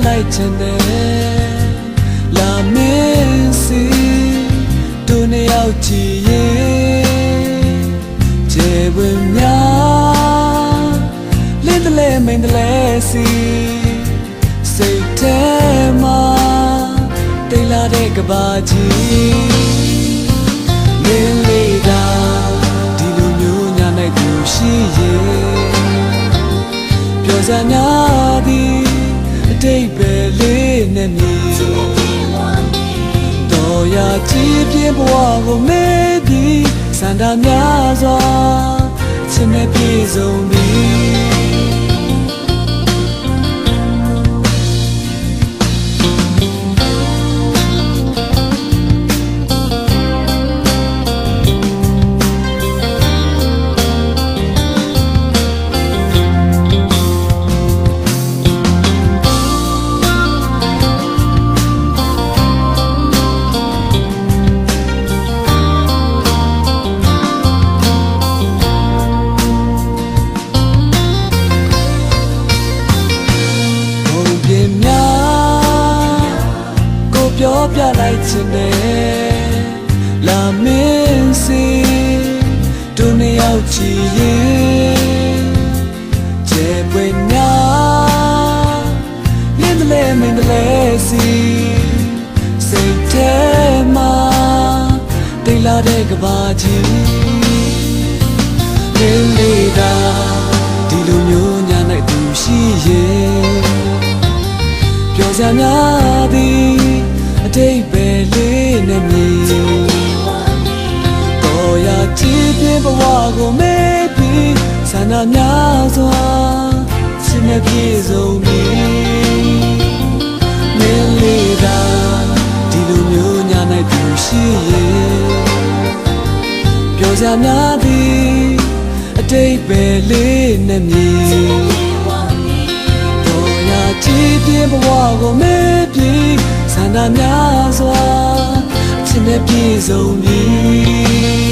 လိုက်ချင်တယ်လာမင်းစီတို့နှစ်ယောက်ကြည့်ရင်ကျေဝင်များလင်းတလဲမိန်တလဲစီစိတ်ထဲမှာတိတ်လာတဲ့ကဘာကြီးမင်းလေးသာဒီလိုမျိုးညာနိုင်သူရှိရဲ့ပြောစရာများသည်အတိတ်ပဲလေးနဲ့မြည်တော်ရကြည်ပြင်းဘဝကိုမေးပြီးစန္ဒများစွာချစ်နဲ့ပြေဆုံးပြီးပြောပြလိုက်ချင်တယ်လာမင်းစီတို့နှစ်ယောက်ကြည့်ရင်ကျေပွင့်များလင်းတလဲမင်းတလဲစီစိတ်ထဲမှာတိတ်လာတဲ့ကဘာကြီးလင်းလေးသာဒီလိုမျိုးညာနိုင်သူရှိရဲ့ပြောစရာများသည်အတိတ်ပဲလေးနဲ့မြည်တော်ရကြည်ပြင်းဘဝကိုမေးပြီးဆန္ဒများစွာချစ်နဲ့ပြေဆုံးပြီးမင်းလေးသာဒီလိုမျိုးညာနိုင်သူရှိရဲ့ပြောစရာများသည်အတိတ်ပဲလေးနဲ့မြည်တော်ရကြည်ပြင်းဘဝကိုမေးပြီးဆန္ဒများစွာချစ်နဲ့ပြေဆုံးပြီး